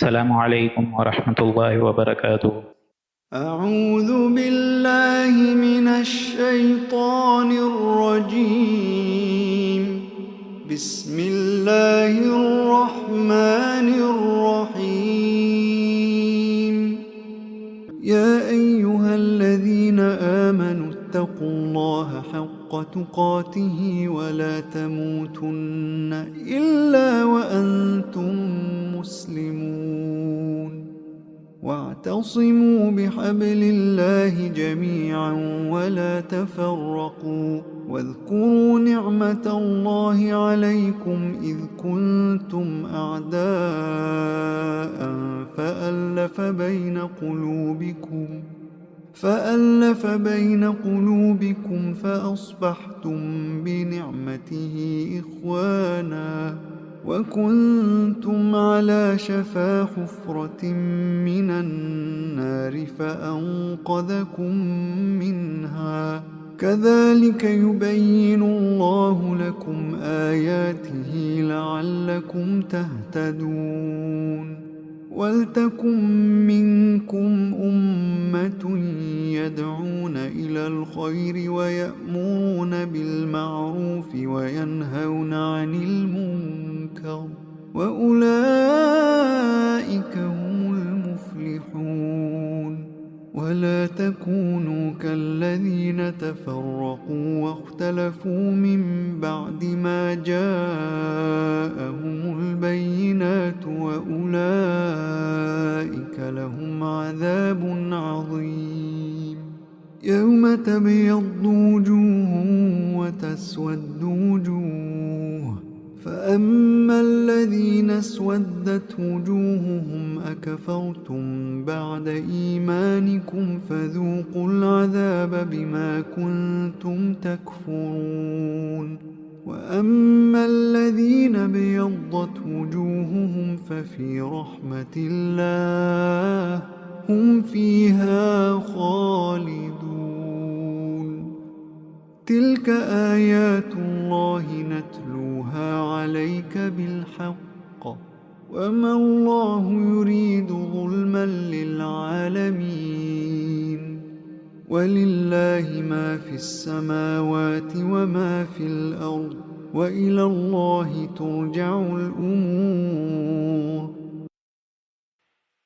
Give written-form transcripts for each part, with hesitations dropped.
السلام علیکم ورحمۃ اللہ وبرکاتہ۔ اعوذ باللہ من الشیطان الرجیم، بسم اللہ الرحمن الرحیم۔ یا ایہا الذین آمنوا اتقوا اللہ حق تقاتہ ولا تموتن الا وانتم مسلمون، واعتصموا بحبل الله جميعا ولا تفرقوا، واذكروا نعمة الله عليكم إذ كنتم أعداء فألف بين قلوبكم فأصبحتم بنعمته إخوانا، وكنتم على شفا حفرة من النار فأنقذكم منها، كذلك يبين الله لكم آياته لعلكم تهتدون۔ وَلْتَكُن مِّنكُمْ أُمَّةٌ يَدْعُونَ إِلَى الْخَيْرِ وَيَأْمُرُونَ بِالْمَعْرُوفِ وَيَنْهَوْنَ عَنِ الْمُنكَرِ، وَأُولَئِكَ هُمُ الْمُفْلِحُونَ۔ وَلَا تَكُونُوا كَالَّذِينَ تَفَرَّقُوا وَاخْتَلَفُوا مِن بَعْدِ مَا جَاءَهُمُ الْبَيِّنَاتُ، وَأُولَئِكَ لَهُمْ عَذَابٌ عَظِيمٌ۔ يَوْمَ تَبْيَضُّ وُجُوهٌ وَتَسْوَدُّ وُجُوهٌ، فَأَمَّا الَّذِينَ اسْوَدَّتْ وُجُوهُهُمْ أَكَفَرْتُمْ بَعْدَ إِيمَانِكُمْ فَذُوقُوا الْعَذَابَ بِمَا كُنتُمْ تَكْفُرُونَ، وَأَمَّا الَّذِينَ ابْيَضَّتْ وُجُوهُهُمْ فَفِي رَحْمَةِ اللَّهِ هُمْ فِيهَا خَالِدُونَ۔ تِلْكَ آيَاتُ اللَّهِ نَتْلُوهَا عَلَيْكَ بِالْحَقِّ، وَمَا اللَّهُ يُرِيدُ ظُلْمًا لِّلْعَالَمِينَ، وَلِلَّهِ مَا فِي السَّمَاوَاتِ وَمَا فِي الْأَرْضِ، وَإِلَى اللَّهِ تُرْجَعُ الْأُمُورُ۔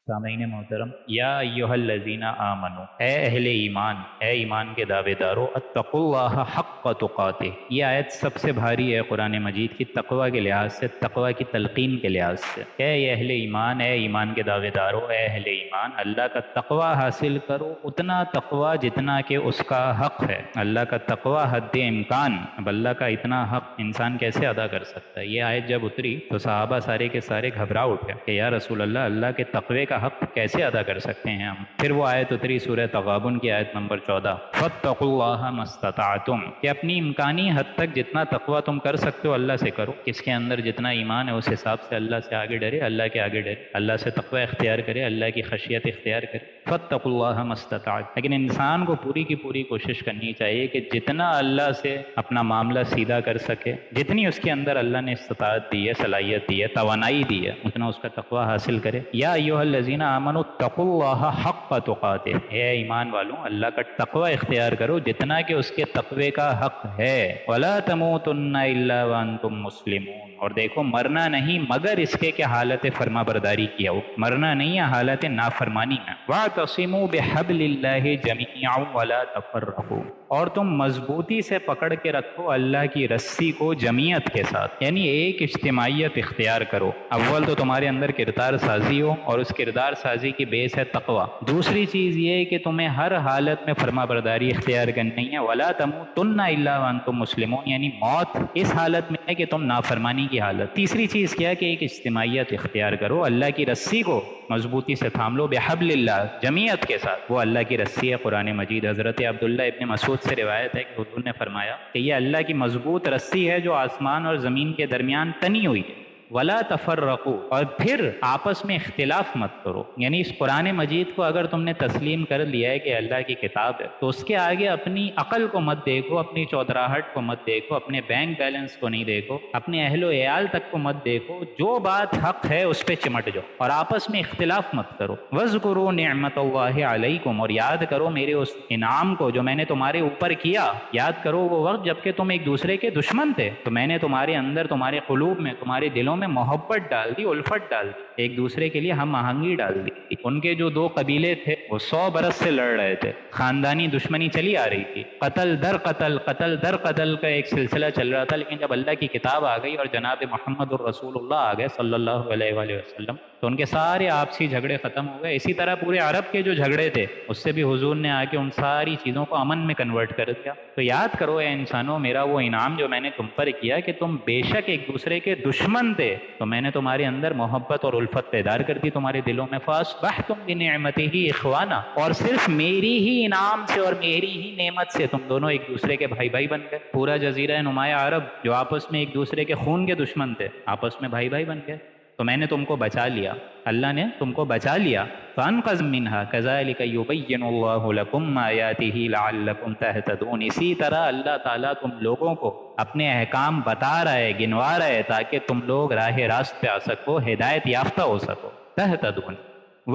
سامعین محترم، یا ایہا الذین آمنو، اے اہل ایمان، اے ایمان کے دعوے دارو، اتقوا اللہ حق تقاتہ۔ یہ آیت سب سے بھاری ہے قرآن مجید کی تقوی کے لحاظ سے، تقوی کی تلقین کے لحاظ سے۔ اے اہل ایمان، اے ایمان کے دعوے دارو، اے اہل ایمان، اللہ کا تقوی حاصل کرو، اتنا تقوی جتنا کہ اس کا حق ہے۔ اللہ کا تقوی حد امکان، اب اللہ کا اتنا حق انسان کیسے ادا کر سکتا ہے؟ یہ آیت جب اتری تو صحابہ سارے کے سارے گھبرا اٹھے کہ یا رسول اللہ کے تقوی کا حق کیسے ادا کر سکتے ہیں ہم؟ پھر وہ آیت اتری سورہ تغابن کی آیت نمبر 14، فاتقوا اللہ ما استطعتم، کہ اپنی امکانی حد تک جتنا تقوی تم کر سکتے ہو اللہ سے کرو۔ کس کے اندر جتنا ایمان ہے اس حساب سے اللہ سے آگے ڈرے، اللہ کے آگے ڈرے، اللہ سے تقوی اختیار کرے، اللہ کی خشیت اختیار کرے۔ فاتقوا اللہ ما استطعتم، لیکن انسان کو پوری کی پوری کوشش کرنی چاہیے کہ جتنا اللہ سے اپنا معاملہ سیدھا کر سکے، جتنی اس کے اندر اللہ نے استطاعت دی ہے، صلاحیت دی ہے، توانائی دی ہے، اتنا اس کا تقوی حاصل کرے۔ یا ایھا الذین آمنوا اتقوا اللہ حق تقاتہ، اے ایمان والوں اللہ کا تقوی اختیار کرو جتنا کہ اس کے تقوی کا حق ہے۔ ولا تموتن الا وانتم مسلمون، اور دیکھو مرنا نہیں مگر اس کے کہ حالت فرما برداری کیا ہو، مرنا نہیں ہے حالت نافرمانی میں۔ واعتصموا بحبل اللہ جميعا ولا تفرقوا، اور تم مضبوطی سے پکڑ کے رکھو اللہ کی رسی کو جمعیت کے ساتھ، یعنی ایک اجتماعیت اختیار کرو۔ اول تو تمہارے اندر کردار سازی ہو، اور اس کردار سازی کی بیس ہے تقوی۔ دوسری چیز یہ ہے کہ تمہیں ہر حالت میں فرما برداری اختیار کرنی ہے۔ ولا تموتن الا وانتم مسلمون، یعنی موت اس حالت میں ہے کہ تم نافرمانی کی حالت۔ تیسری چیز کیا کہ ایک اجتماعیت اختیار کرو، اللہ کی رسی کو مضبوطی سے تھام لو، بحبل اللہ، جمعیت کے ساتھ۔ وہ اللہ کی رسی ہے قرآن مجید۔ حضرت عبداللہ ابن مسعود سے روایت ہے کہ حضور نے فرمایا کہ یہ اللہ کی مضبوط رسی ہے جو آسمان اور زمین کے درمیان تنی ہوئی ہے۔ ولا تفرقوا، اور پھر آپس میں اختلاف مت کرو. یعنی اس قرآن مجید کو اگر تم نے تسلیم کر لیا ہے کہ اللہ کی کتاب ہے تو اس کے آگے اپنی عقل کو مت دیکھو، اپنی چودراہٹ کو مت دیکھو، اپنے بینک بیلنس کو نہیں دیکھو، اپنے اہل و عیال تک کو مت دیکھو. جو بات حق ہے اس پہ چمٹ جاؤ اور آپس میں اختلاف مت کرو. وَاذْكُرُوا نِعْمَتَ اللَّهِ عَلَيْكُمْ، اور یاد کرو میرے اس انعام کو جو میں نے تمہارے اوپر کیا. یاد کرو وہ وقت جب کہ تم ایک دوسرے کے دشمن تھے تو میں نے تمہارے اندر، تمہارے قلوب میں، تمہارے دلوں میں محبت ڈال دی، الفت ڈال دی، ایک دوسرے کے لیے ہم آہنگی ڈال دی. ان کے جو دو قبیلے تھے وہ 100 برس سے لڑ رہے تھے، خاندانی دشمنی چلی آ رہی تھی، قتل در قتل، قتل در قتل کا ایک سلسلہ چل رہا تھا. لیکن جب اللہ کی کتاب آ گئی اور جناب محمد الرسول اللہ آ گئے صلی اللہ علیہ وآلہ وسلم تو ان کے سارے آپسی جھگڑے ختم ہو گئے. اسی طرح پورے عرب کے جو جھگڑے تھے اس سے بھی حضور نے آ کے ان ساری چیزوں کو امن میں کنورٹ کر دیا. تو یاد کرو اے انسانوں میرا وہ انعام جو میں نے تم پر کیا کہ تم بے شک ایک دوسرے کے دشمن تھے تو میں نے تمہارے اندر محبت اور الفت پیدا کر دی تمہارے دلوں میں. فَأَصْبَحْتُمْ بِنِعْمَتِهِ إِخْوَانًا، اور صرف میری ہی انعام سے اور میری ہی نعمت سے تم دونوں ایک دوسرے کے بھائی بھائی بن گئے. پورا جزیرہ نمایاں عرب جو آپس میں ایک دوسرے کے خون کے دشمن تھے آپس میں بھائی بھائی بن گئے. تو میں نے تم کو بچا لیا، اللہ نے تم کو بچا لیا. فَأَنْقَذْ مِنْهَا كَذَلِكَ يُبَيِّنُ اللَّهُ لَكُمْ آيَاتِهِ لَعَلَّكُمْ تَهْتَدُونَ. اسی طرح اللہ تعالیٰ تم لوگوں کو اپنے احکام بتا رہا ہے، گنوا رہا ہے تاکہ تم لوگ راہ راست پہ آ سکو، ہدایت یافتہ ہو سکو. تَهْتَدُونَ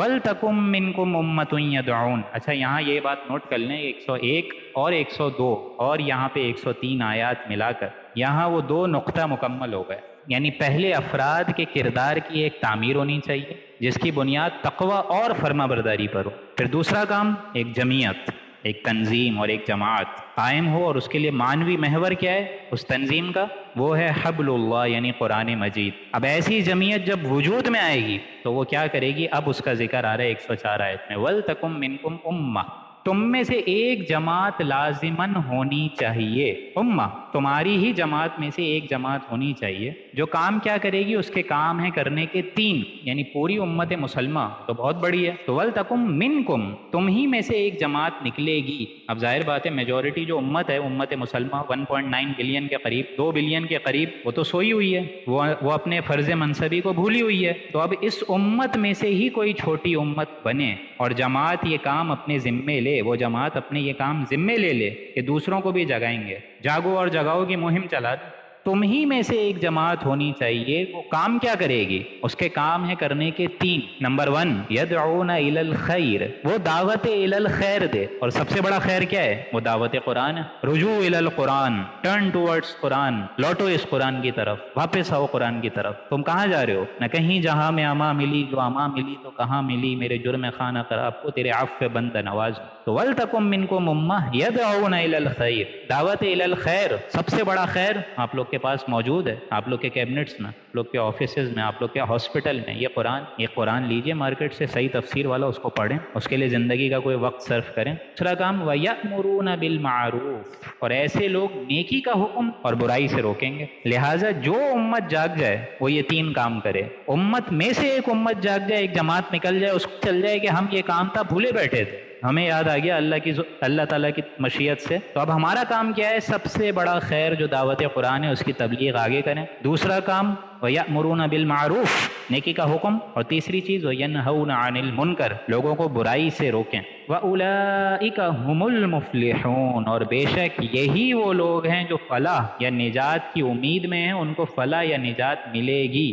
وَلْتَكُمْ مِنْكُمْ أُمَّةٌ يَدْعُونَ. اچھا یہاں یہ بات نوٹ کر لیں، 101 اور 102 اور یہاں پہ 103 آیات ملا کر یہاں وہ دو نقطہ مکمل ہو گئے. یعنی پہلے افراد کے کردار کی ایک تعمیر ہونی چاہیے جس کی بنیاد تقوی اور فرما برداری پر ہو. پھر دوسرا کام ایک جمعیت، ایک تنظیم اور ایک جماعت قائم ہو، اور اس کے لیے معنوی محور کیا ہے اس تنظیم کا؟ وہ ہے حبل اللہ یعنی قرآن مجید. اب ایسی جمعیت جب وجود میں آئے گی تو وہ کیا کرے گی؟ اب اس کا ذکر آ رہا ہے 104 آیت میں. وَلْتَكُمْ مِنْكُمْ أُمَّةٌ، تم میں سے ایک جماعت لازماً ہونی چاہیے. امہ تمہاری ہی جماعت میں سے ایک جماعت ہونی چاہیے جو کام کیا کرے گی؟ اس کے کام ہے کرنے کے 3، یعنی پوری امت مسلمہ تو بہت بڑی ہے. تو وَلْتَكُمْ مِنْكُمْ، تم ہی میں سے ایک جماعت نکلے گی. اب ظاہر بات ہے میجورٹی جو امت ہے امت مسلمہ 1.9 بلین کے قریب، 2 بلین کے قریب، وہ تو سوئی ہوئی ہے، وہ اپنے فرض منصبی کو بھولی ہوئی ہے. تو اب اس امت میں سے ہی کوئی چھوٹی امت بنے اور جماعت یہ کام اپنے ذمے لے، وہ جماعت اپنے یہ کام ذمے لے لے کہ دوسروں کو بھی جگائیں گے، جاگو اور جگاؤ کی مہم چلا دیں. تم ہی میں سے ایک جماعت ہونی چاہیے. وہ کام کیا کرے گی؟ اس کے کام ہے کرنے کے 3. نمبر 1 یدعون الی الخیر، وہ دعوت الی الخیر دے. اور سب سے بڑا خیر کیا ہے؟ وہ دعوت قرآن ہے. رجوع الی القرآن، ٹرن ٹورڈز قرآن، لوٹو اس قرآن کی طرف، واپس آؤ قرآن کی طرف. تم کہاں جا رہے ہو؟ نہ کہیں جہاں میں اما ملی، جو اما ملی تو کہاں ملی، میرے جرم خانہ خراب کو تیرے عفو بند نواز. تو وَلْتَكُمْ مِنْكُمْ أُمَّةٌ يَدْعُونَ إِلَى الْخَيْرِ، دعوت الی الخیر. سب سے بڑا خیر آپ لوگ کے پاس موجود ہے، آپ لوگ کے کیبنٹس میں، آپ لوگ کے آفیسز میں، آپ لوگ کے ہاسپٹل میں. یہ قرآن لیجئے مارکیٹ سے صحیح تفسیر والا، اس کو پڑھیں، اس کے لیے زندگی کا کوئی وقت صرف کریں. دوسرا کام وَيَأْمُرُونَ بِالْمَعْرُوفِ، اور ایسے لوگ نیکی کا حکم اور برائی سے روکیں گے. لہٰذا جو امت جاگ جائے وہ یہ 3 کام کرے. امت میں سے ایک امت جاگ جائے، ایک جماعت نکل جائے، اس کو چل جائے کہ ہم یہ کام تھا بھولے بیٹھے تھے، ہمیں یاد آ گیا اللہ تعالیٰ کی مشیت سے. تو اب ہمارا کام کیا ہے؟ سب سے بڑا خیر جو دعوت قرآن ہے اس کی تبلیغ آگے کریں. دوسرا کام وَيَأْمُرُونَ بِالْمَعْرُوفِ، نیکی کا حکم. اور تیسری چیز وَيَنْهَوْنَ عَنِ الْمُنْكَرِ، لوگوں کو برائی سے روکیں. وَأُولَئِكَ هُمُ الْمُفْلِحُونَ، اور بے شک یہی وہ لوگ ہیں جو فلاح یا نجات کی امید میں ہیں، ان کو فلاح یا نجات ملے گی.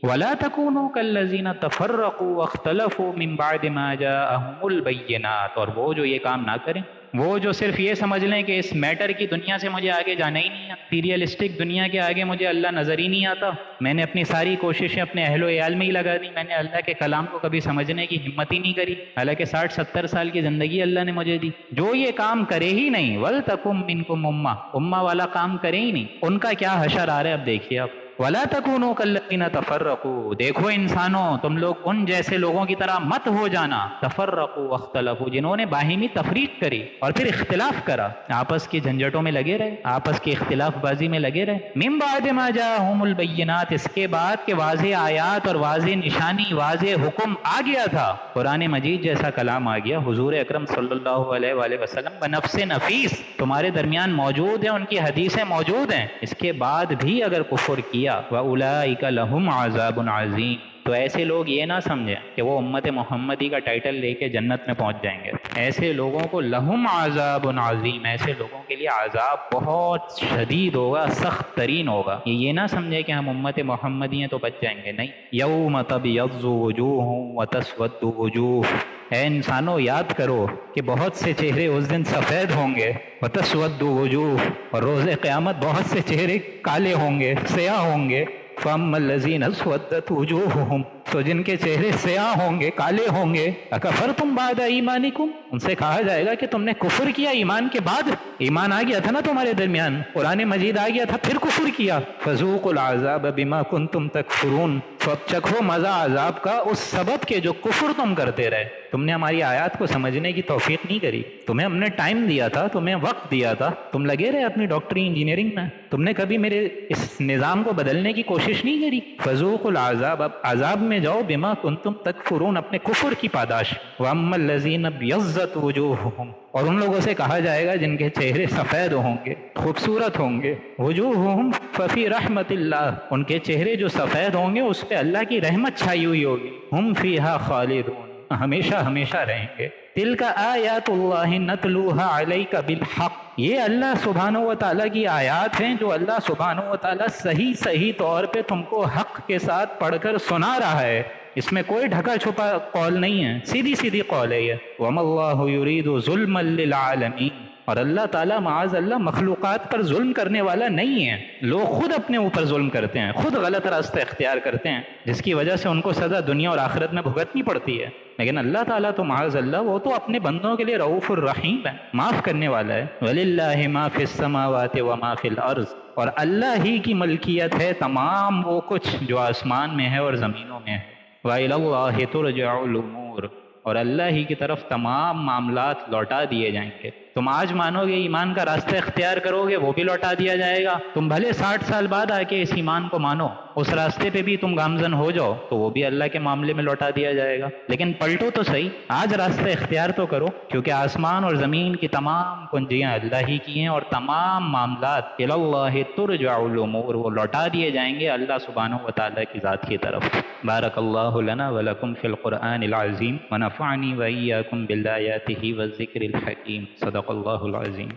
وَلَا تَكُونُوا كَالَّذِينَ تَفَرَّقُوا وَاخْتَلَفُوا مِن بَعْدِ مَا جَاءَهُمُ الْبَيِّنَاتُ، اور وہ جو یہ کام نہ کریں، وہ جو صرف یہ سمجھ لیں کہ اس میٹر کی دنیا سے مجھے آگے جانا ہی نہیں ہے، سیریلسٹک دنیا کے آگے مجھے اللہ نظر ہی نہیں آتا، میں نے اپنی ساری کوششیں اپنے اہل و عیال میں ہی لگا دی، میں نے اللہ کے کلام کو کبھی سمجھنے کی ہمت ہی نہیں کری، حالانکہ 60-70 سال کی زندگی اللہ نے مجھے دی. جو یہ کام کرے ہی نہیں، وَلْتَكُمْ مِنْكُمْ أُمَّةٌ، امہ والا کام کرے ہی نہیں، ان کا کیا حشر آ رہا ہے اب دیکھیے آپ. وَلَا تَكُونُوا كَالَّذِينَ تَفَرَّقُوا، دیکھو انسانوں تم لوگ ان جیسے لوگوں کی طرح مت ہو جانا، تفرقوا واختلفوا، جنہوں نے باہمی تفریق کری اور پھر اختلاف کرا، آپس کی جھنجھٹوں میں لگے رہے، آپس کی اختلاف بازی میں لگے رہے. من بعد ما جاءہم البینات، اس کے بعد کہ واضح آیات اور واضح نشانی، واضح حکم آ گیا تھا، قرآن مجید جیسا کلام آ گیا، حضور اکرم صلی اللہ علیہ وآلہ وسلم بنفس نفیس تمہارے درمیان موجود ہیں، ان کی حدیثیں موجود ہیں، اس کے بعد بھی اگر کفر کیا کیا وَأُولَئِكَ لَهُمْ عَذَابٌ عَظِيمٌ، تو ایسے لوگ یہ نہ سمجھیں کہ وہ امت محمدی کا ٹائٹل لے کے جنت میں پہنچ جائیں گے. ایسے لوگوں کو لہم عذاب عظیم، ایسے لوگوں کے لیے عذاب بہت شدید ہوگا، سخت ترین ہوگا. یہ نہ سمجھے کہ ہم امت محمدی ہیں تو بچ جائیں گے، نہیں. یوم تبیض وجوہ وتسود وجوہ، اے انسانوں یاد کرو کہ بہت سے چہرے اس دن سفید ہوں گے، وتسود وجوہ، اور روز قیامت بہت سے چہرے کالے ہوں گے، سیاہ ہوں گے. فَأَمَّا الَّذِينَ اسْوَدَّتْ وُجُوهُهُمْ، تو جن کے چہرے سیاہ ہوں گے، کالے ہوں گے، اکفرتم بعد ایمانکم، ان سے کہا جائے گا کہ تم نے کفر کیا ایمان کے بعد. ایمان آ گیا تھا نا تمہارے درمیان، قرآن مجید آ گیا تھا، پھر کفر کیا. فذوقوا العذاب بما کنتم تکفرون، تو اب چکھو مزہ عذاب کا اس سبب کے جو کفر تم کرتے رہے. تم نے ہماری آیات کو سمجھنے کی توفیق نہیں کری، تمہیں ہم نے ٹائم دیا تھا، تمہیں وقت دیا تھا، تم لگے رہے اپنی ڈاکٹری انجینئرنگ میں، تم نے کبھی میرے اس نظام کو بدلنے کی کوشش نہیں کری. فذوقوا العذاب، اب عذاب میں جاؤ، بما کنتم تکفرون، اپنے کفر کی پاداش. واما الذین ابیضت وجوہہم، اور ان لوگوں سے کہا جائے گا جن کے چہرے سفید ہوں گے، خوبصورت ہوں گے، وجوہہم ففی رحمت اللہ، ان کے چہرے جو سفید ہوں گے اس پہ اللہ کی رحمت چھائی ہوئی ہوگی. ہم فیہا خالدون، ہمیشہ ہمیشہ رہیں گے. تلک آیات اللہ نتلوہا علیک بالحق، یہ اللہ سبحانہ و تعالیٰ کی آیات ہیں جو اللہ سبحانہ و تعالیٰ صحیح طور پہ تم کو حق کے ساتھ پڑھ کر سنا رہا ہے. اس میں کوئی ڈھکا چھپا قول نہیں ہے، سیدھی قول ہے یہ. وَمَا اللَّهُ يُرِيدُ ظُلْمًا لِلْعَالَمِينَ، اور اللہ تعالیٰ معاذ اللہ مخلوقات پر ظلم کرنے والا نہیں ہے. لوگ خود اپنے اوپر ظلم کرتے ہیں، خود غلط راستہ اختیار کرتے ہیں، جس کی وجہ سے ان کو سزا دنیا اور آخرت میں بھگتنی پڑتی ہے. لیکن اللہ تعالیٰ تو معاذ اللہ وہ تو اپنے بندوں کے لیے رؤوف الرحیم ہے، معاف کرنے والا ہے. وَلِلَّهِ مَا فِي السَّمَاوَاتِ وَمَا فِي الْأَرْضِ، اور اللہ ہی کی ملکیت ہے تمام وہ کچھ جو آسمان میں ہے اور زمینوں میں ہے. وَإِلَى اللَّهِ تُرْجَعُ الْأُمُورُ، اور اللہ ہی کی طرف تمام معاملات لوٹا دیے جائیں گے. تم آج مانو گے، ایمان کا راستہ اختیار کرو گے، وہ بھی لوٹا دیا جائے گا. تم بھلے 60 سال بعد آ کے اس ایمان کو مانو، اس راستے پہ بھی تم گامزن ہو جاؤ تو وہ بھی اللہ کے معاملے میں لوٹا دیا جائے گا. لیکن پلٹو تو صحیح، آج راستہ اختیار تو کرو، کیونکہ آسمان اور زمین کی تمام کنجیاں اللہ ہی کی ہیں، اور تمام معاملات الی اللہ ترجع الامور، وہ لوٹا دیے جائیں گے اللہ سبحانہ و تعالیٰ کی ذات کی طرف. بارک اللہ لنا ولکم فی القرآن العظیم ونفعنی وإیاکم بالآیاتہ والذکر الحکیم. صدق اللہ العظیم.